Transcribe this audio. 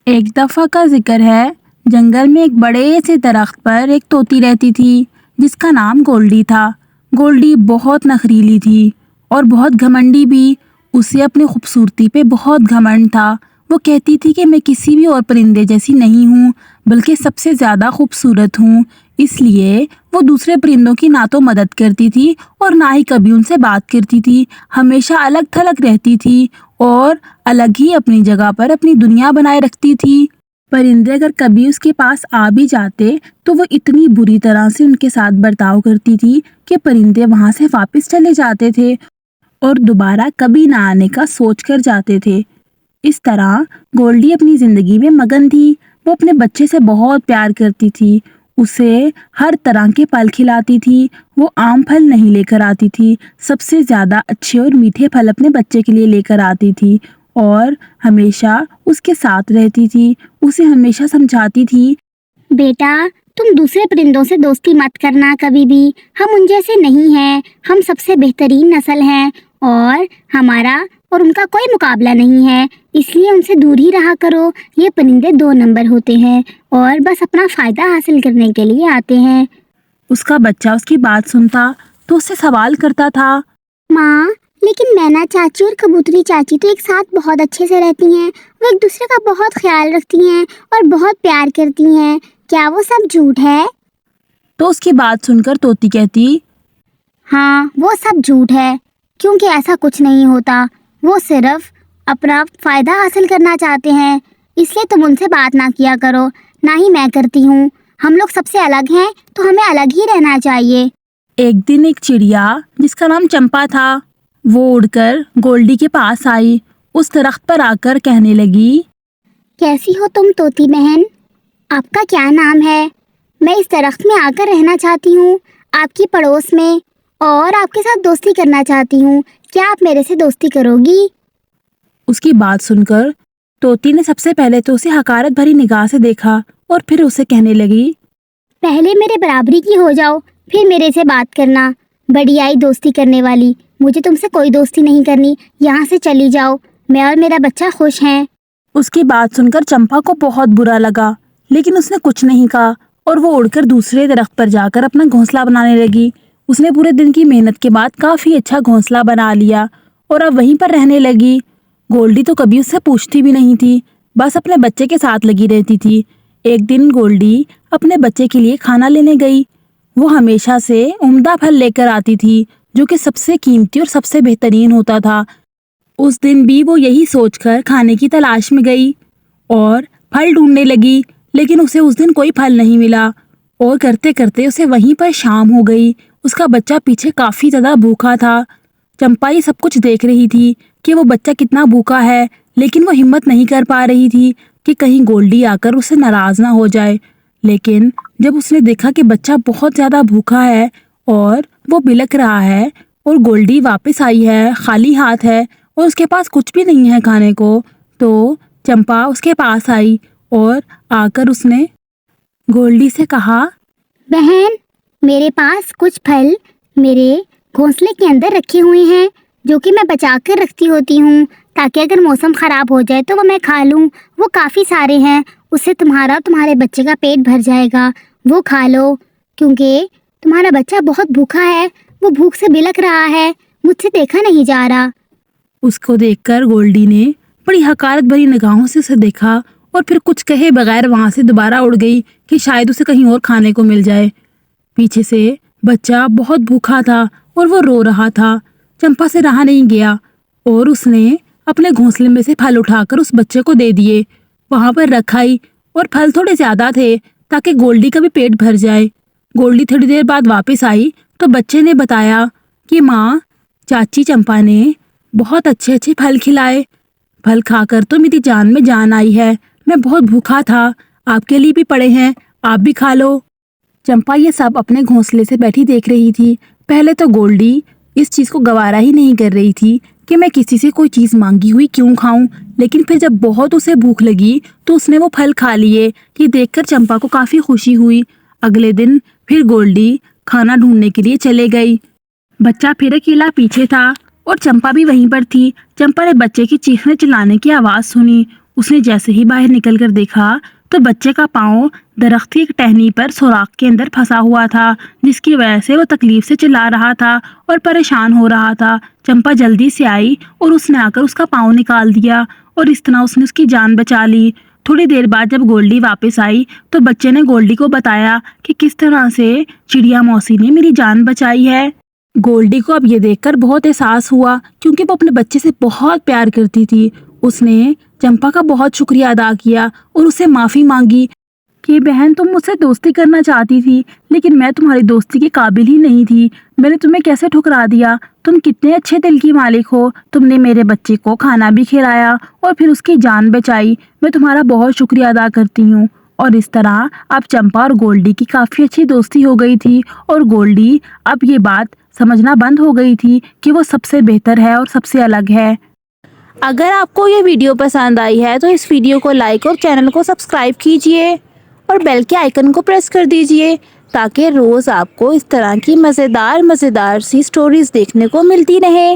ایک دفعہ کا ذکر ہے، جنگل میں ایک بڑے سے درخت پر ایک طوطی رہتی تھی جس کا نام گولڈی تھا۔ گولڈی بہت نخریلی تھی اور بہت گھمنڈی بھی۔ اسے اپنی خوبصورتی پہ بہت گھمنڈ تھا۔ وہ کہتی تھی کہ میں کسی بھی اور پرندے جیسی نہیں ہوں بلکہ سب سے زیادہ خوبصورت ہوں۔ اس لیے وہ دوسرے پرندوں کی نہ تو مدد کرتی تھی اور نہ ہی کبھی ان سے بات کرتی تھی۔ ہمیشہ الگ تھلگ رہتی تھی اور الگ ہی اپنی جگہ پر اپنی دنیا بنائے رکھتی تھی۔ پرندے اگر کبھی اس کے پاس آ بھی جاتے تو وہ اتنی بری طرح سے ان کے ساتھ برتاؤ کرتی تھی کہ پرندے وہاں سے واپس چلے جاتے تھے اور دوبارہ کبھی نہ آنے کا سوچ کر جاتے تھے۔ اس طرح گولڈی اپنی زندگی میں مگن تھی۔ وہ اپنے بچے سے بہت پیار کرتی تھی، اسے ہر طرح کے پھل کھلاتی تھی۔ وہ عام پھل نہیں لے کر آتی تھی، سب سے زیادہ اچھے اور میٹھے پھل اپنے بچے کے لیے لے کر آتی تھی اور ہمیشہ اس کے ساتھ رہتی تھی۔ اسے ہمیشہ سمجھاتی تھی، بیٹا تم دوسرے پرندوں سے دوستی مت کرنا کبھی بھی، ہم ان جیسے نہیں ہیں، ہم سب سے بہترین نسل ہیں اور ہمارا اور ان کا کوئی مقابلہ نہیں ہے، اس لیے ان سے دور ہی رہا کرو۔ یہ پرندے 2 نمبر ہوتے ہیں اور بس اپنا فائدہ حاصل کرنے کے لیے آتے ہیں۔ اس کا بچہ اس کی بات سنتا تو اس سے سوال کرتا تھا، ماں لیکن مینا چاچی اور کبوتری چاچی تو ایک ساتھ بہت اچھے سے رہتی ہیں، وہ ایک دوسرے کا بہت خیال رکھتی ہیں اور بہت پیار کرتی ہیں، کیا وہ سب جھوٹ ہے؟ تو اس کی بات سن کر طوطی کہتی، ہاں وہ سب جھوٹ ہے، کیونکہ ایسا کچھ نہیں ہوتا، وہ صرف اپنا فائدہ حاصل کرنا چاہتے ہیں، اس لیے تم ان سے بات نہ کیا کرو، نہ ہی میں کرتی ہوں، ہم لوگ سب سے الگ ہیں تو ہمیں الگ ہی رہنا چاہیے۔ ایک دن ایک چڑیا جس کا نام چمپا تھا وہ اڑ کر گولڈی کے پاس آئی۔ اس درخت پر آ کر کہنے لگی، کیسی ہو تم طوطی بہن؟ آپ کا کیا نام ہے؟ میں اس درخت میں آ کر رہنا چاہتی ہوں، آپ کی پڑوس میں، اور آپ کے ساتھ دوستی کرنا چاہتی ہوں، کیا آپ میرے سے دوستی کرو گی؟ اس کی بات سن کر طوطی نے سب سے پہلے تو اسے حقارت بھری نگاہ سے دیکھا اور پھر اسے کہنے لگی، پہلے میرے برابری کی ہو جاؤ، پھر میرے سے بات کرنا، بڑی آئی دوستی کرنے والی، مجھے تم سے کوئی دوستی نہیں کرنی، یہاں سے چلی جاؤ، میں اور میرا بچہ خوش ہیں۔ اس کی بات سن کر چمپا کو بہت برا لگا لیکن اس نے کچھ نہیں کہا اور وہ اڑ کر دوسرے درخت پر جا کر اپنا گھونسلہ بنانے لگی۔ اس نے پورے دن کی محنت کے بعد کافی اچھا گھونسلہ بنا لیا اور اب وہیں پر رہنے لگی۔ گولڈی تو کبھی اس سے پوچھتی بھی نہیں تھی، بس اپنے بچے کے ساتھ لگی رہتی تھی۔ ایک دن گولڈی اپنے بچے کے لیے کھانا لینے گئی۔ وہ ہمیشہ سے عمدہ پھل لے کر آتی تھی جو کہ سب سے قیمتی اور سب سے بہترین ہوتا تھا۔ اس دن بھی وہ یہی سوچ کر کھانے کی تلاش میں گئی اور پھل ڈھونڈنے لگی لیکن اسے اس دن کوئی پھل نہیں ملا اور کرتے کرتے اسے وہیں پر شام ہو گئی۔ اس کا بچہ پیچھے کافی زیادہ بھوکا تھا۔ چمپا یہ سب کچھ دیکھ رہی تھی کہ وہ بچہ کتنا بھوکا ہے لیکن وہ ہمت نہیں کر پا رہی تھی کہ کہیں گولڈی آ کر اسے ناراض نہ ہو جائے۔ لیکن جب اس نے دیکھا کہ بچہ بہت زیادہ بھوکا ہے اور وہ بلک رہا ہے اور گولڈی واپس آئی ہے خالی ہاتھ ہے اور اس کے پاس کچھ بھی نہیں ہے کھانے کو، تو چمپا اس کے پاس آئی اور آ کر اس نے گولڈی سے کہا، بہن میرے پاس کچھ پھل میرے گھونسلے کے اندر رکھے ہوئے ہیں جو کہ میں بچا کر رکھتی ہوتی ہوں تاکہ اگر موسم خراب ہو جائے تو وہ میں کھا لوں، وہ کافی سارے ہیں، اس سے تمہارا اور تمہارے بچے کا پیٹ بھر جائے گا، وہ کھا لو کیونکہ تمہارا بچہ بہت بھوکا ہے، وہ بھوک سے بلک رہا ہے، مجھ سے دیکھا نہیں جا رہا۔ اس کو دیکھ کر گولڈی نے بڑی حقارت بھری نگاہوں سے اسے دیکھا اور پھر کچھ کہے بغیر وہاں سے دوبارہ اڑ گئی کہ شاید اسے کہیں اور کھانے کو مل جائے۔ پیچھے سے بچہ بہت بھوکا تھا اور وہ رو رہا تھا۔ چمپا سے رہا نہیں گیا اور اس نے اپنے گھونسلے میں سے پھل اٹھا کر اس بچے کو دے دیے، وہاں پر رکھائی اور پھل تھوڑے زیادہ تھے تاکہ گولڈی کا بھی پیٹ بھر جائے۔ گولڈی تھوڑی دیر بعد واپس آئی تو بچے نے بتایا کہ ماں، چاچی چمپا نے بہت اچھے اچھے پھل کھلائے، پھل کھا کر تو میری جان میں جان آئی ہے، میں بہت بھوکا تھا، آپ کے لیے بھی پڑے ہیں، آپ بھی کھا لو۔ چمپا یہ سب اپنے گھونسلے سے بیٹھی دیکھ رہی تھی۔ پہلے تو گولڈی اس چیز کو گوارا ہی نہیں کر رہی تھی کہ میں کسی سے کوئی چیز مانگی ہوئی کیوں کھاؤں، لیکن پھر جب بہت اسے بھوک لگی تو اس نے وہ پھل کھا لیے۔ یہ دیکھ کر چمپا کو کافی خوشی ہوئی۔ اگلے دن پھر گولڈی کھانا ڈھونڈنے کے لیے چلے گئی۔ بچہ پھر اکیلا پیچھے تھا اور چمپا بھی وہیں پر تھی۔ چمپا نے بچے کی چیخنے چلانے کی آواز سنی اس نے جیسے ہی باہر نکل کر دیکھا تو بچے کا پاؤں درخت کی ایک ٹہنی پر سوراخ کے اندر پھنسا ہوا تھا، جس کی وجہ سے وہ تکلیف سے چلا رہا تھا اور پریشان ہو رہا تھا۔ چمپا جلدی سے آئی اور اس نے آ کر اس کا پاؤں نکال دیا اور اس طرح اس نے اس کی جان بچا لی۔ تھوڑی دیر بعد جب گولڈی واپس آئی تو بچے نے گولڈی کو بتایا کہ کس طرح سے چڑیا موسی نے میری جان بچائی ہے۔ گولڈی کو اب یہ دیکھ کر بہت احساس ہوا کیونکہ وہ اپنے بچے سے بہت پیار کرتی تھی۔ اس نے چمپا کا بہت شکریہ ادا کیا اور اسے معافی مانگی کہ بہن تم مجھ سے دوستی کرنا چاہتی تھی لیکن میں تمہاری دوستی کے قابل ہی نہیں تھی، میں نے تمہیں کیسے ٹھکرا دیا، تم کتنے اچھے دل کی مالک ہو، تم نے میرے بچے کو کھانا بھی کھلایا اور پھر اس کی جان بچائی، میں تمہارا بہت شکریہ ادا کرتی ہوں۔ اور اس طرح اب چمپا اور گولڈی کی کافی اچھی دوستی ہو گئی تھی اور گولڈی اب یہ بات سمجھنا بند ہو گئی تھی کہ وہ سب سے بہتر ہے اور سب سے الگ ہے۔ اگر آپ کو یہ ویڈیو پسند آئی ہے تو اس ویڈیو کو لائک اور چینل کو سبسکرائب کیجئے اور بیل کے آئیکن کو پریس کر دیجئے تاکہ روز آپ کو اس طرح کی مزیدار سی سٹوریز دیکھنے کو ملتی رہے۔